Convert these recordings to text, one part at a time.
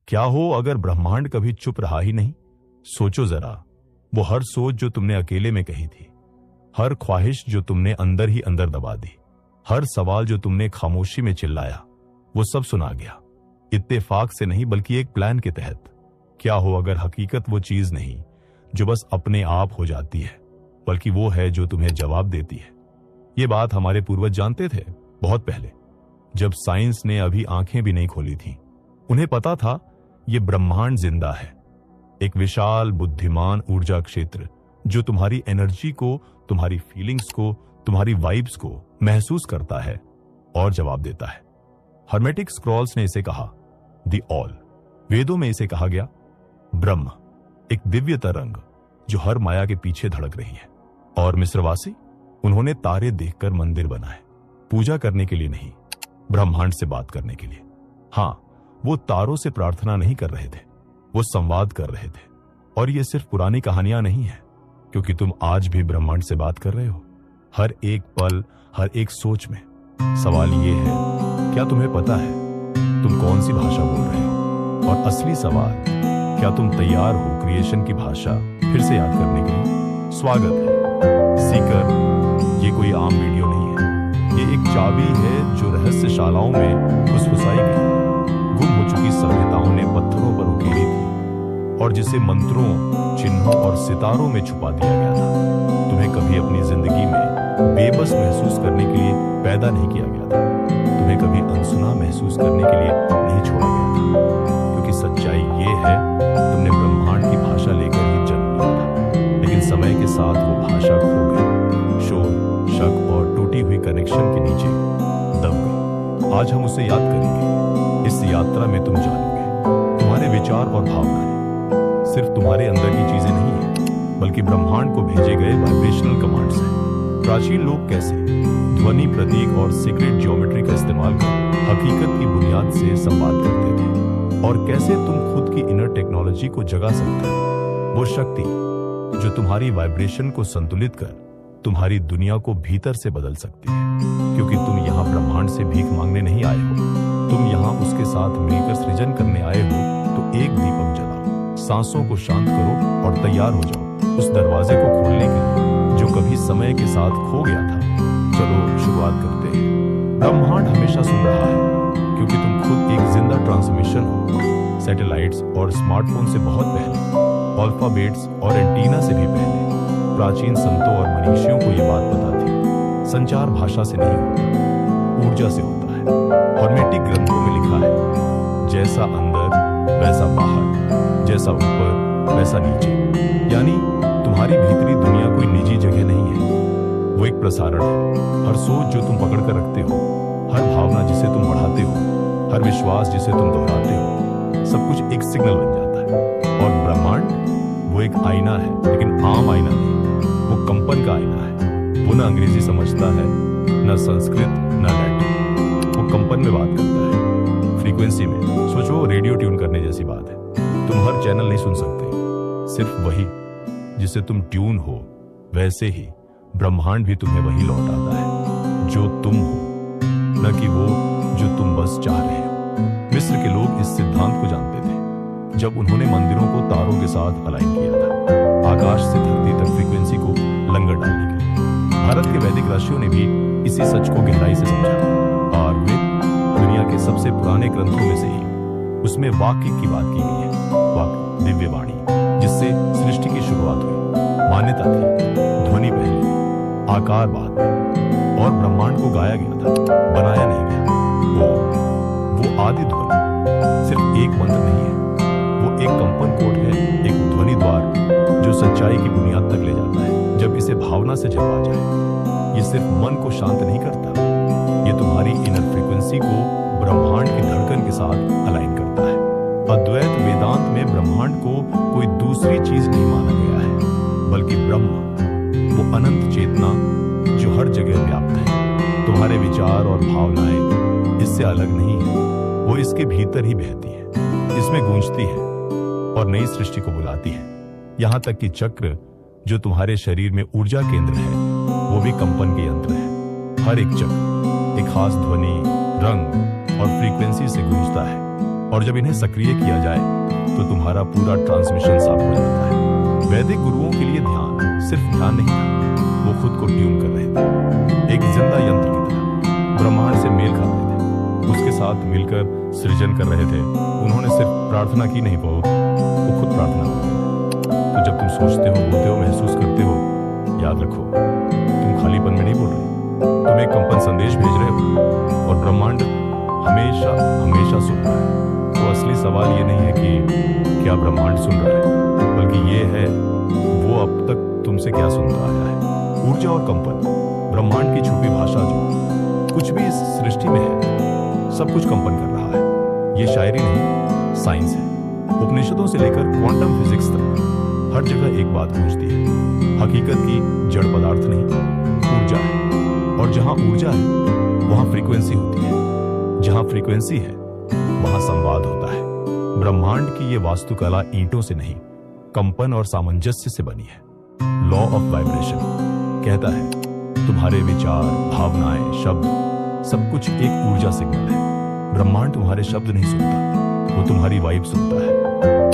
क्या हो अगर ब्रह्मांड कभी चुप रहा ही नहीं? सोचो जरा, वो हर सोच जो तुमने अकेले में कही थी, हर ख्वाहिश जो तुमने अंदर ही अंदर दबा दी, हर सवाल जो तुमने खामोशी में चिल्लाया, वो सब सुना गया। इत्तेफाक से नहीं बल्कि एक प्लान के तहत। क्या हो अगर हकीकत वो चीज नहीं जो बस अपने आप हो जाती है, बल्कि वो है जो तुम्हें जवाब देती है। ये बात हमारे पूर्वज जानते थे बहुत पहले, जब साइंस ने अभी आंखें भी नहीं खोली थी। उन्हें पता था ये ब्रह्मांड जिंदा है, एक विशाल बुद्धिमान ऊर्जा क्षेत्र जो तुम्हारी एनर्जी को, तुम्हारी फीलिंग्स को, तुम्हारी वाइब्स को महसूस करता है और जवाब देता है। हर्मेटिक स्क्रॉल्स ने इसे कहा द ऑल। वेदों में इसे कहा गया ब्रह्म, एक दिव्य तरंग जो हर माया के पीछे धड़क रही है। और मिस्रवासी, उन्होंने तारे देखकर मंदिर बनाए, पूजा करने के लिए नहीं, ब्रह्मांड से बात करने के लिए। हां, वो तारों से प्रार्थना नहीं कर रहे थे, वो संवाद कर रहे थे। और ये सिर्फ पुरानी कहानियां नहीं है, क्योंकि तुम आज भी ब्रह्मांड से बात कर रहे हो, हर एक पल, हर एक सोच में। सवाल ये है, क्या तुम्हें पता है तुम कौन सी भाषा बोल रहे हो? और असली सवाल, क्या तुम तैयार हो क्रिएशन की भाषा फिर से याद करने के लिए? स्वागत है सीकर। ये कोई आम वीडियो नहीं है, ये एक चाबी है जो रहस्यशालाओं में फुसफुसाई गई, गुम हो चुकी सभ्यताओं ने पत्थरों पर उकेरी थी, और जिसे मंत्रों, चिन्हों और सितारों में छुपा दिया गया था। तुम्हें कभी अपनी जिंदगी में बेबस महसूस करने के लिए पैदा नहीं किया गया था, तुम्हें कभी अनसुना महसूस करने के लिए नहीं छोड़ा गया था, क्योंकि सच्चाई ये है, तुमने ब्रह्मांड की भाषा लेकर ही जन्म लिया था, लेकिन समय के साथ वो भाषा खो गई, शोर, शक और टूटी हुई कनेक्शन के नीचे दब गई। आज हम उसे याद करेंगे। इस यात्रा में तुम जानोगे तुम्हारे विचार और भावनाएं सिर्फ तुम्हारे अंदर की चीजें नहीं है, बल्कि ब्रह्मांड को भेजे गए वाइब्रेशनल कमांड्स हैं। प्राचीन लोग कैसे ध्वनि, प्रतीक और सीक्रेट ज्योमेट्री का इस्तेमाल कर हकीकत की बुनियाद से संवाद करते थे, और कैसे तुम खुद की इनर टेक्नोलॉजी को जगा सकते हो, वो शक्ति जो तुम्हारी वाइब्रेशन को संतुलित कर तुम्हारी दुनिया को भीतर से बदल सकती है। क्योंकि तुम यहाँ ब्रह्मांड से भीख मांगने नहीं आए हो, तुम यहाँ उसके साथ मिलकर सृजन करने आए हो। तो एक दीपक जलाओ, सांसों को शांत करो और तैयार हो जाओ उस दरवाजे को खोलने के लिए जो कभी समय के साथ खो गया था। चलो शुरुआत करते हैं। ब्रह्मांड हमेशा सुन रहा है, क्योंकि तुम खुद एक जिंदा ट्रांसमिशन हो। सैटेलाइट्स और स्मार्टफोन से बहुत पहले, अल्फाबेट्स और एंटीना से भी पहले, प्राचीन संतों और मनीषियों को यह बात पता थी, संचार भाषा से नहीं होता, ऊर्जा से होता है। हर्मेटिक ग्रंथों में लिखा है, जैसा अंदर वैसा बाहर, जैसा ऊपर वैसा नीचे। यानी तुम्हारी भीतरी दुनिया कोई निजी जगह नहीं है, वो एक प्रसारण है। हर सोच जो तुम पकड़ कर रखते हो, हर भावना जिसे तुम बढ़ाते हो, हर विश्वास जिसे तुम दोहराते हो, सब कुछ एक सिग्नल बन जाता है। और ब्रह्मांड वो एक आईना है, लेकिन आम आईना नहीं, वो कंपन का आईना है। वो ना अंग्रेजी समझता है, ना संस्कृत, ना लैटिन, वो कंपन में बात करता है, फ्रीक्वेंसी में। सोचो, रेडियो ट्यून करने जैसी बात है। तुम हर चैनल नहीं सुन सकते, सिर्फ वही जिसे तुम ट्यून हो। वैसे ही ब्रह्मांड भी तुम्हें वही लौटाता है जो तुम हो, न कि वो जो तुम बस चाह रहे हो। मिस्र के लोग इस सिद्धांत को जानते थे जब उन्होंने मंदिरों को तारों के साथ अलाइन किया था, आकाश से धरती तक फ्रीक्वेंसी को लंगर डालने के लिए। भारत के वैदिक ऋषियों ने भी इसी सच को गहराई से समझा, और वे दुनिया के सबसे पुराने ग्रंथों में से ही उसमें वाक्य की बात की गई है। वाक्य, दिव्य वाणी, जिससे सृष्टि की शुरुआत हुई। मान्यता थी ध्वनि पहले, आकार बाद में, और ब्रह्मांड को गाया गया था, बनाया नहीं गया। वो आदि ध्वनि सिर्फ एक मंत्र नहीं है, वो एक कंपन कोड है, एक ध्वनि द्वार जो सच्चाई की बुनियाद तक ले जाता है। जब इसे भावना से जमा जाए, ये सिर्फ मन को शांत नहीं करता, ये तुम्हारी इनर फ्रीक्वेंसी को ब्रह्मांड की धड़कन के साथ अलाइन करता है। अद्वैत वेदांत में ब्रह्मांड को कोई दूसरी चीज नहीं माना गया है, बल्कि ब्रह्म, वो अनंत चेतना जो हर जगह व्याप्त है। तुम्हारे विचार और भावनाएं इससे अलग नहीं है, वो इसके भीतर ही बहती है, इसमें गूंजती है और नई सृष्टि को बुलाती है। यहां तक कि चक्र जो तुम्हारे शरीर में ऊर्जा केंद्र है, वो भी कंपन के यंत्र है। हर एक चक्र एक खास ध्वनि, रंग और फ्रीक्वेंसी से गूंजता है, और जब इन्हें सक्रिय किया जाए तो तुम्हारा पूरा ट्रांसमिशन साफ हो जाता है। वैदिक गुरुओं के लिए ध्यान सिर्फ ध्यान नहीं था, वो खुद को ट्यून कर रहे थे, एक जिंदा यंत्र की तरह ब्रह्मांड से मेल खा रहे थे, उसके साथ मिलकर सृजन कर रहे थे। उन्होंने सिर्फ प्रार्थना की नहीं, वो खुद प्रार्थना कर रहे थे। तो जब तुम सोचते हो, बोलते हो, महसूस करते हो, याद रखो तुम खालीपन में नहीं बोल रहे, तुम एक कंपन संदेश भेज रहे हो और ब्रह्मांड हमेशा हमेशा सुन रहा है। तो असली सवाल ये नहीं है कि क्या ब्रह्मांड सुन रहा है, बल्कि ये है वो अब तक तुमसे क्या सुनता आया है। ऊर्जा और कंपन, ब्रह्मांड की छुपी भाषा, जो कुछ भी इस सृष्टि में है सब कुछ कंपन कर रहा है। ये शायरी नहीं, साइंस है। उपनिषदों से लेकर क्वांटम फिजिक्स तक हर जगह एक बात गूंजती है, हकीकत की जड़ पदार्थ नहीं, ऊर्जा है। और जहां ऊर्जा है वहां फ्रीक्वेंसी होती है, जहां फ्रीक्वेंसी है वहां संवाद होता है। ब्रह्मांड की ये वास्तुकला ईंटों से नहीं, कंपन और सामंजस्य से बनी है। लॉ ऑफ वाइब्रेशन कहता है तुम्हारे विचार, भावनाएं, शब्द सब कुछ एक ऊर्जा सिग्नल है। ब्रह्मांड तुम्हारे शब्द नहीं सुनता, वो तुम्हारी वाइब सुनता है।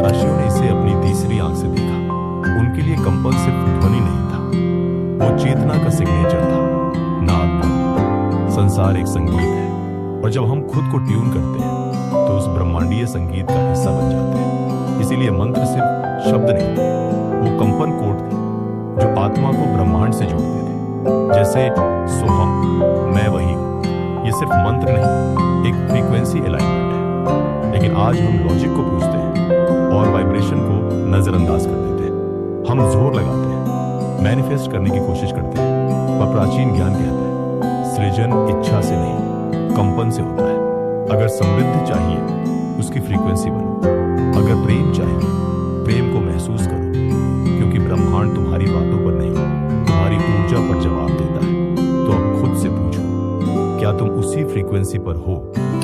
ऋषियों ने इसे अपनी तीसरी आंख से देखा। उनके लिए कंपन सिर्फ ध्वनि नहीं था, वो चेतना का सिग्नेचर था। नाद, संसार एक संगीत है, और जब हम खुद को ट्यून करते हैं तो उस ब्रह्मांडीय संगीत का हिस्सा बन जाते हैं। इसीलिए मंत्र सिर्फ शब्द नहीं थे, वो कंपन कोड थे जो आत्मा को ब्रह्मांड से जोड़ते थे। जैसे सोहम, मैं वही हूं, ये सिर्फ मंत्र नहीं, एक फ्रीक्वेंसी अलाइनमेंट है। लेकिन आज हम लॉजिक को पूछते हैं और वाइब्रेशन को नजरअंदाज कर देते हैं। हम जोर लगाते हैं, मैनिफेस्ट करने की कोशिश करते हैं, पर प्राचीन ज्ञान कहता है सृजन इच्छा से नहीं, कंपन से होता है। अगर समृद्धि चाहिए उसकी फ्रीक्वेंसी बनो, अगर प्रेम चाहिए प्रेम को महसूस करो, क्योंकि ब्रह्मांड तुम्हारी बातों पर नहीं, तुम्हारी ऊर्जा पर जवाब देता है। तो अब खुद से पूछो, क्या तुम उसी फ्रीक्वेंसी पर हो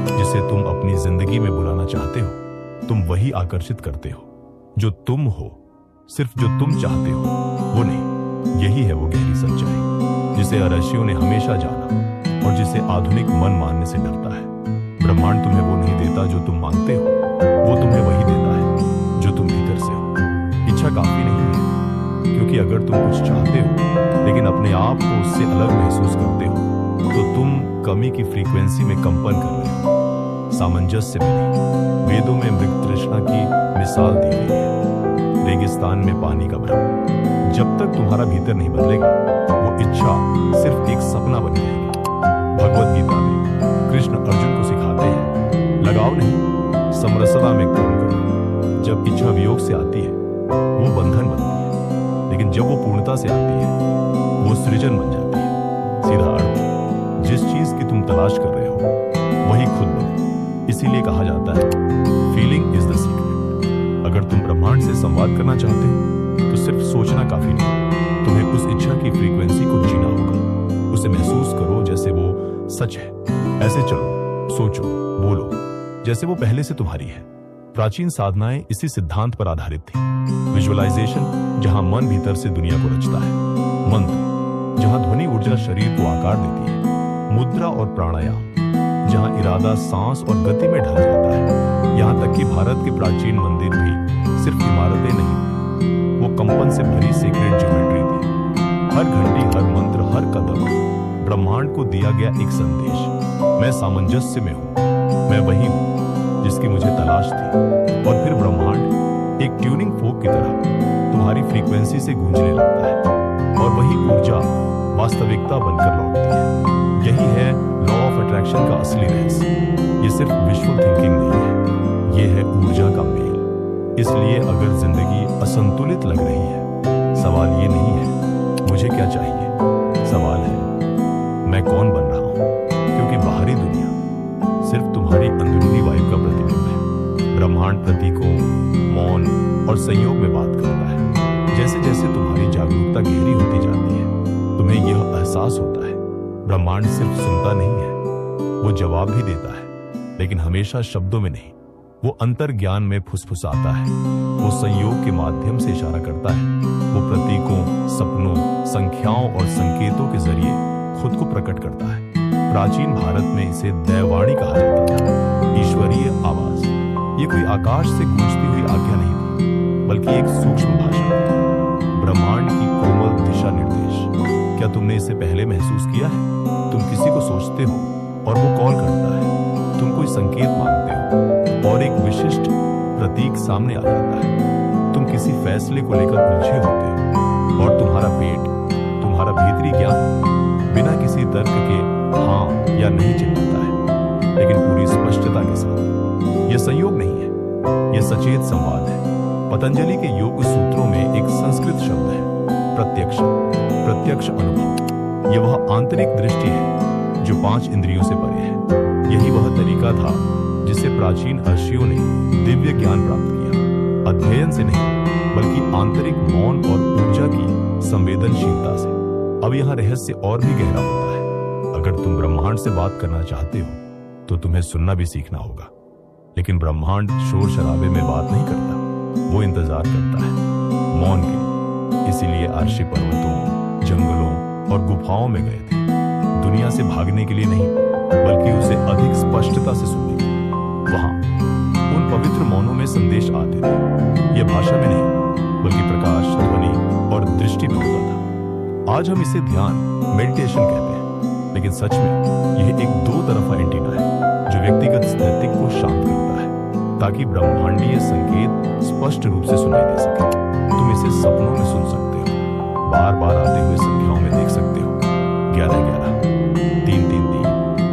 जिसे तुम अपनी जिंदगी में बुलाना चाहते हो? तुम वही आकर्षित करते हो जो तुम हो, सिर्फ जो तुम चाहते हो वो नहीं। यही है वो गहरी सच्चाई जिसे ऋषियों ने हमेशा जाना और जिसे आधुनिक मन मानने से डरता है। ब्रह्मांड तुम्हें वो नहीं देता जो तुम मांगते हो, वो तुम्हें वही देता है जो तुम भीतर से हो। इच्छा काफी नहीं है, क्योंकि अगर तुम कुछ चाहते हो लेकिन अपने आप को उससे अलग महसूस करते हो तो तुम कमी की फ्रीक्वेंसी में कंपन कर रहे हो, सामंजस्य में नहीं। वेदों में मृग तृष्णा की मिसाल दी गई है, रेगिस्तान में पानी का भ्रम। जब तक तुम्हारा भीतर नहीं बदलेगा वो इच्छा सिर्फ एक सपना बन जाएगी। भगवत गीता में कृष्ण अर्जुन को सिखाते हैं, लगाव नहीं, समरसता में कर्म करो। जब इच्छा वियोग से आती है वो बंधन बनती है, लेकिन जब वो पूर्णता से आती है वो सृजन बन जाती है। सीधा अर्थ, जिस चीज की तुम तलाश कर रहे हो वही खुद बनो। इसीलिए कहा जाता है फीलिंग इज द सीक्रेट। अगर तुम ब्रह्मांड से संवाद करना चाहते हो तो सिर्फ सोचना काफी नहीं, तुम्हें उस इच्छा की फ्रीक्वेंसी को जीना होगा। उसे महसूस करो जैसे वो सच है। ऐसे चलो, सोचो, बोलो जैसे वो पहले से तुम्हारी है। प्राचीन साधनाएं इसी सिद्धांत पर आधारित थी। विजुअलाइजेशन, जहां मन भीतर से दुनिया को रचता है। मंत्र, जहां ध्वनि ऊर्जा शरीर को आकार देती है। मुद्रा और प्राणायाम, जहां इरादा सांस और गति में ढल जाता है। यहां तक कि भारत के प्राचीन मंदिर भी सिर्फ इमारतें नहीं, वो कंपन से भरी सीक्रेट ज्योमेट्री थी। हर घंटी, हर मंत्र, हर कदम ब्रह्मांड को दिया गया एक संदेश, मैं सामंजस्य में हूं, मैं वही हूं जिसकी मुझे तलाश थी। और फिर ब्रह्मांड एक ट्यूनिंग फोक की तरह तुम्हारी फ्रीक्वेंसी से गूंजने लगता है और वही ऊर्जा वास्तविकता बनकर लौटती है। यही है लॉ ऑफ अट्रैक्शन का असली रहस्य। ये सिर्फ विजुअल थिंकिंग नहीं है, ये है ऊर्जा का मेल। इसलिए अगर जिंदगी असंतुलित लग रही है, सवाल ये नहीं है मुझे क्या चाहिए, सवाल है मैं कौन बन रहा हूं। क्योंकि बाहरी दुनिया सिर्फ तुम्हारी अंदरूनी वाइब का प्रतिबिंब है। ब्रह्मांड प्रतीकों, मौन और संयोग में बात करता है। जैसे जैसे तुम्हारी जागरूकता गहरी होती जाती है, तुम्हें यह एहसास होता है ब्रह्मांड सिर्फ सुनता नहीं है, वो जवाब भी देता है, लेकिन हमेशा शब्दों में नहीं। वो अंतर ज्ञान में फुसफुसाता है, वो संयोग के माध्यम से इशारा करता है, वो प्रतीकों, सपनों, संख्याओं और संकेतों के जरिए खुद को प्रकट करता है। प्राचीन भारत में इसे दैववाणी कहा जाता था, ईश्वरीय आवाज। कोई आकाश से गूंजती हुई आज्ञा नहीं थी, बल्कि एक सूक्ष्म भाषा थी, ब्रह्मांड की कोमल दिशा निर्देश। क्या तुमने इसे पहले महसूस किया है? तुम किसी को सोचते हो और वो कॉल करता है, तुम कोई संकेत मांगते हो और एक विशिष्ट प्रतीक सामने आ जाता है। तुम किसी फैसले को लेकर उलझे होते हो और तुम्हारा पेट, तुम्हारा भीतरी ज्ञान बिना किसी तर्क के हाँ या नहीं चिल्लाता है, लेकिन पूरी स्पष्टता के साथ। यह संयोग नहीं है, यह सचेत संवाद है। पतंजलि के योग सूत्रों में एक संस्कृत शब्द है, प्रत्यक्ष। प्रत्यक्ष अनुभव, यह वह आंतरिक दृष्टि है जो 5 इंद्रियों से परे है। यही वह तरीका था जिससे प्राचीन ऋषियों ने दिव्य ज्ञान प्राप्त किया, अध्ययन से नहीं बल्कि आंतरिक मौन और ऊर्जा की संवेदनशीलता से। अब यहाँ रहस्य और भी गहरा होता है। अगर तुम ब्रह्मांड से बात करना चाहते हो तो तुम्हें सुनना भी सीखना होगा। लेकिन ब्रह्मांड शोर शराबे में बात नहीं करता, वो इंतजार करता है मौन के। इसीलिए आर्षि पर्वतों, जंगलों और गुफाओं में गए थे, दुनिया से भागने के लिए नहीं बल्कि उसे अधिक स्पष्टता से सुनने के लिए। वहां उन पवित्र मौनों में संदेश आते थे, यह भाषा में नहीं बल्कि प्रकाश, ध्वनि और दृष्टि में होता था। आज हम इसे ध्यान, मेडिटेशन कहते हैं, लेकिन सच में यह एक 2 तरफा एंटीना है जो व्यक्तिगत स्थिति को शांत करता है ताकि ब्रह्मांडीय संकेत स्पष्ट रूप से सुनाई दे सके। तुम इसे सपनों में सुन सकते हो, बार बार आते हुए संख्याओं में देख सकते हो, 11-11, 3-3-3,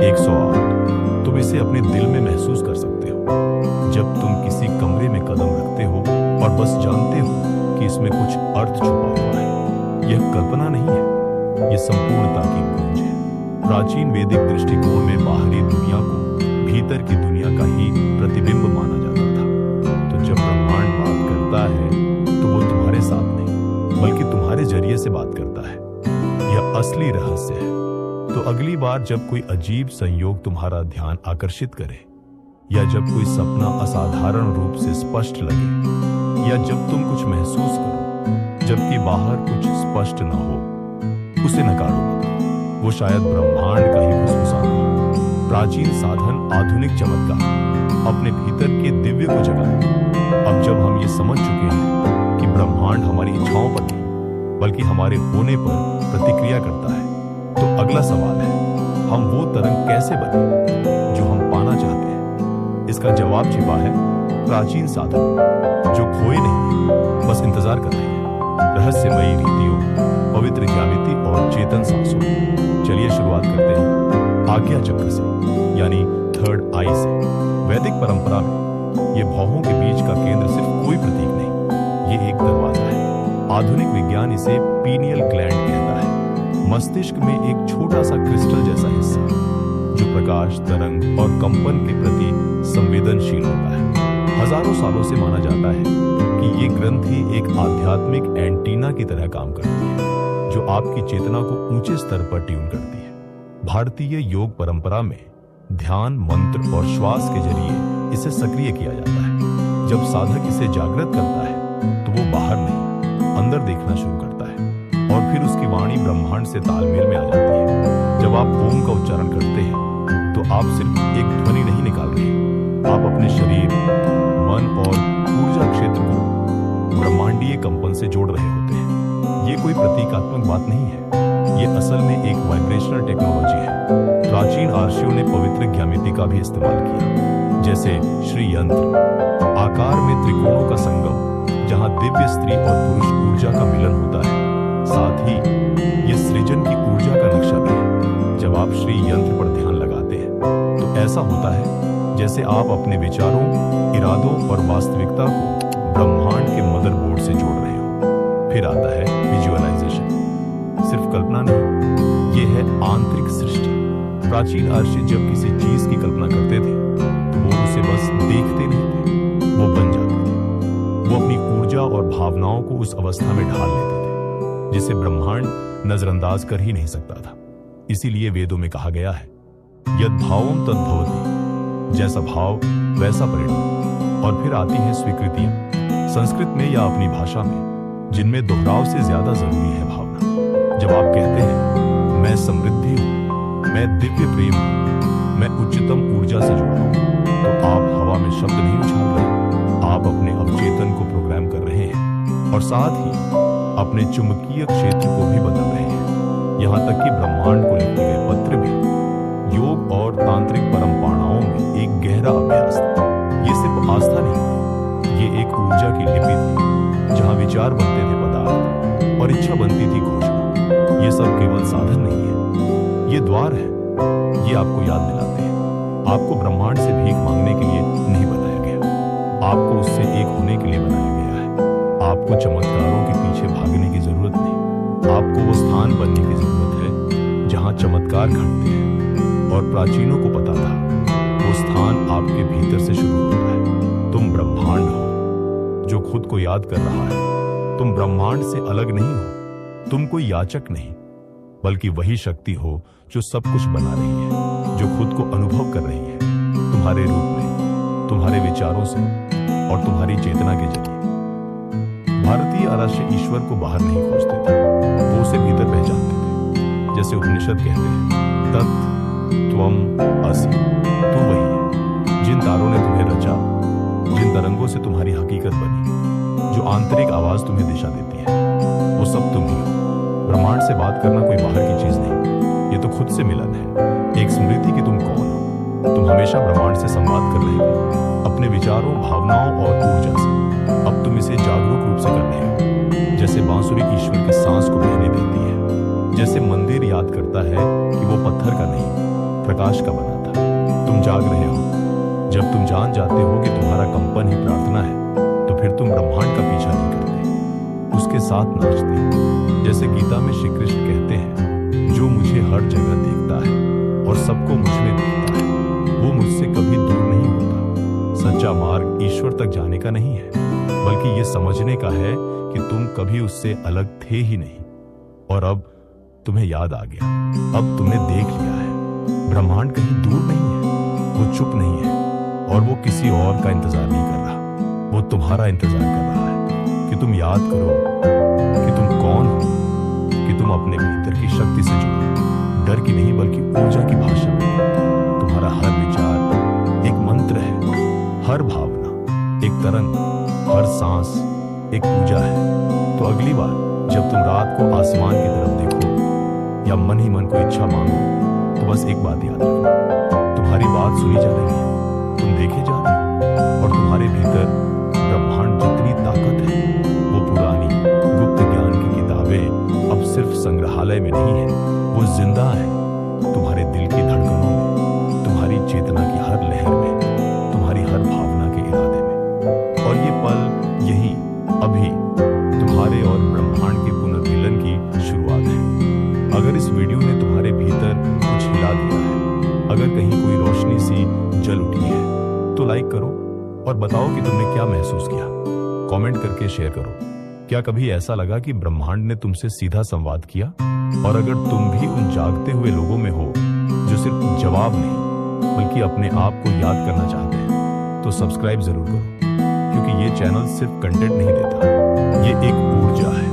108। तुम इसे अपने दिल में महसूस कर सकते हो जब तुम किसी कमरे में कदम रखते हो और बस जानते हो कि इसमें कुछ अर्थ छुपा हुआ है। यह कल्पना नहीं है, यह संपूर्णता की गूंज है। प्राचीन वैदिक दृष्टिकोण में बाहरी दुनिया को भीतर की दुनिया का ही प्रतिबिंब माना जाता था। तो जब ब्रह्मांड बात करता है तो वो तुम्हारे साथ नहीं बल्कि तुम्हारे जरिए से बात करता है। यह असली रहस्य है। तो अगली बार जब कोई अजीब संयोग तुम्हारा ध्यान आकर्षित करे, या जब कोई सपना असाधारण रूप से स्पष्ट लगे, या जब तुम कुछ महसूस करो जबकि बाहर कुछ स्पष्ट न हो, उसे नकारो मत। वो शायद ब्रह्मांड का ही फुसफुसाना हो, प्राचीन साधन, आधुनिक चमत्कार अपने भीतर के दिव्य को जगाए। अब जब हम ये समझ चुके हैं कि ब्रह्मांड हमारी इच्छाओं पर नहीं बल्कि हमारे होने पर प्रतिक्रिया करता है, तो अगला सवाल है, हम वो तरंग कैसे बने जो हम पाना चाहते हैं? इसका जवाब छिपा है प्राचीन साधन जो खोए नहीं, बस इंतजार कर रहे हैं, रहस्यमयी रीतियों, पवित्र ज्यामिति और चेतन सांसों। चलिए शुरुआत करते हैं आज्ञा चक्र से, यानी 3rd आई से। वैदिक परंपरा में ये भौहों के बीच का केंद्र सिर्फ कोई प्रतीक नहीं, ये एक दरवाजा है। आधुनिक विज्ञान इसे पीनियल ग्लैंड कहता है, मस्तिष्क में एक छोटा सा क्रिस्टल जैसा हिस्सा जो प्रकाश, तरंग और कंपन के प्रति संवेदनशील होता है। हजारों सालों से माना जाता है कि ये ग्रंथि एक आध्यात्मिक एंटीना की तरह काम करती है जो आपकी चेतना को ऊंचे स्तर पर ट्यून करती है। भारतीय योग परंपरा में ध्यान, मंत्र और श्वास के जरिए इसे सक्रिय किया जाता है। जब साधक इसे जागृत करता है तो वो बाहर नहीं अंदर देखना शुरू करता है और फिर उसकी वाणी ब्रह्मांड से तालमेल में आ जाती है। जब आप ओम का उच्चारण करते हैं तो आप सिर्फ एक ध्वनि नहीं निकाल रहे, आप अपने शरीर, मन और ऊर्जा क्षेत्र को ब्रह्मांडीय कंपन से जोड़ रहे होते हैं। ये कोई प्रतीकात्मक बात नहीं है, ये असल में एक वाइब्रेशनल टेक्नोलॉजी है। प्राचीन आर्षियों ने पवित्र ज्यामिति का भी इस्तेमाल किया, जैसे श्री यंत्र, आकार में त्रिकोणों का संगम जहां दिव्य स्त्री और पुरुष ऊर्जा का मिलन होता है। साथ ही यह सृजन की ऊर्जा का नक्शा भी है। जब आप श्री यंत्र पर ध्यान लगाते हैं तो ऐसा होता है जैसे आप अपने विचारों, इरादों और वास्तविकता को ब्रह्मांड के मदरबोर्ड से जोड़ रहे हो। फिर आता है विजुअलाइजेशन, सिर्फ कल्पना नहीं, यह है आंतरिक सृष्टि। प्राचीन आर्षि जब किसी चीज की कल्पना करते थे तो वो उसे बस देखते नहीं थे, वो बन जाते थे। वो अपनी ऊर्जा और भावनाओं को उस अवस्था में ढाल लेते थे जिसे ब्रह्मांड नजरअंदाज कर ही नहीं सकता था। इसीलिए वेदों में कहा गया है, यद भावम तद भवति, जैसा भाव वैसा परिणाम। और फिर आती हैं स्वीकृतियां, संस्कृत में या अपनी भाषा में, जिनमें दोहराव से ज्यादा जरूरी है भावना। जब आप कहते हैं मैं समृद्धि हूं, मैं दिव्य प्रेम हूं, मैं उच्चतम ऊर्जा से जुड़ा हूं, तो आप हवा में शब्द नहीं उछाल रहे, और साथ ही अपने चुंबकीय क्षेत्र को भी बदल रहे हैं। यहाँ तक कि ब्रह्मांड को लिखे गए पत्र भी योग और तांत्रिक परंपराओं में एक गहरा अभ्यास था। ये सिर्फ आस्था नहीं, ये एक ऊर्जा की लिपि थी, जहाँ विचार बनते थे पदार्थ और इच्छा बनती थी घोषणा। ये सब केवल साधन नहीं है, ये द्वार है। ये आपको याद दिलाते हैं आपको ब्रह्मांड से भीख मांगने के लिए नहीं बनाया गया, आपको उससे एक होने के लिए बनाया गया है। आपको चमत्कारों के पीछे भागने की जरूरत नहीं, आपको वो स्थान बनने की जरूरत है जहां चमत्कार घटते हैं। और प्राचीनों को पता था वो स्थान आपके भीतर से शुरू होता है। तुम ब्रह्मांड हो जो खुद को याद कर रहा है। तुम ब्रह्मांड से अलग नहीं हो, तुम कोई याचक नहीं, बल्कि वही शक्ति हो जो सब कुछ बना रही है, जो खुद को अनुभव कर रही है तुम्हारे रूप में, तुम्हारे विचारों से और तुम्हारी चेतना के जरिए। भारतीय अवश्य ईश्वर को बाहर नहीं खोजते थे, वो उसे भीतर पहचानते थे। जैसे उपनिषद कहते हैं, तत् त्वम असि, तू वही है। जिन तारों ने तुम्हें रचा, जिन तरंगों से तुम्हारी हकीकत बनी, जो आंतरिक आवाज तुम्हें दिशा देती है, वो सब तुम ही हो। ब्रह्मांड से बात करना कोई बाहर की चीज नहीं, ये तो खुद से मिलन है, एक स्मृति कि तुम कौन हो। तुम हमेशा ब्रह्मांड से संवाद कर रहे हो, अपने विचारों, भावनाओं और ऊर्जा से। अब तुम इसे जागरूक रूप से कर रहे हो, जैसे बांसुरी ईश्वर की सांस को बहने देती है, जैसे मंदिर याद करता है कि वो पत्थर का नहीं, प्रकाश का बना था। तुम जाग रहे हो। जब तुम जान जाते हो कि तुम्हारा कंपन ही प्रार्थना है, तो फिर तुम ब्रह्मांड का पीछा नहीं करते, उसके साथ नाचते। जैसे गीता में श्री कृष्ण कहते हैं, जो मुझे हर जगह देखता है और सबको मुझ में देखता है, वो मुझसे कभी दूर नहीं होता। सच्चा मार्ग ईश्वर तक जाने का नहीं है, बल्कि ये समझने का है कि तुम कभी उससे अलग थे ही नहीं। और अब तुम्हें याद आ गया, अब तुमने देख लिया है, ब्रह्मांड कहीं दूर नहीं है, वो चुप नहीं है और वो किसी और का इंतजार नहीं कर रहा, वो तुम्हारा इंतजार कर रहा है कि तुम याद करो कि तुम कौन हो, कि तुम अपने भीतर की शक्ति से जुड़ो, डर की नहीं बल्कि ऊर्जा की भाषा में। तुम्हारा हर विचार एक मंत्र है, हर भावना एक तरंग, हर सांस एक पूजा है। तो अगली बार जब तुम रात को आसमान की तरफ देखो या मन ही मन को इच्छा मांगो, तो बस एक बात याद रखना, तुम्हारी बात सुनी जा रही है, तुम देखे जा रहे हो, और तुम्हारे भीतर ब्रह्मांड जितनी ताकत है, वो पुरानी गुप्त ज्ञान की किताबें अब सिर्फ संग्रहालय में नहीं है, वो जिंदा है तुम्हारे दिल की धड़कनों में, तुम्हारी चेतना की हर लहर में, तुम्हारी हर भावना के इरादे में। और ये पल यही अभी तुम्हारे और ब्रह्मांड के पुनर्मिलन की शुरुआत है। अगर इस वीडियो ने तुम्हारे भीतर कुछ हिला दिया है, अगर कहीं कोई रोशनी सी जल उठी है, तो लाइक करो और बताओ कि तुमने क्या महसूस किया। कमेंट करके शेयर करो। क्या कभी ऐसा लगा कि ब्रह्मांड ने तुमसे सीधा संवाद किया? और अगर तुम भी उन जागते हुए लोगों में हो जो सिर्फ जवाब नहीं बल्कि अपने आप को याद करना चाहते हैं, तो सब्सक्राइब जरूर करो, क्योंकि ये चैनल सिर्फ कंटेंट नहीं देता, ये एक ऊर्जा है।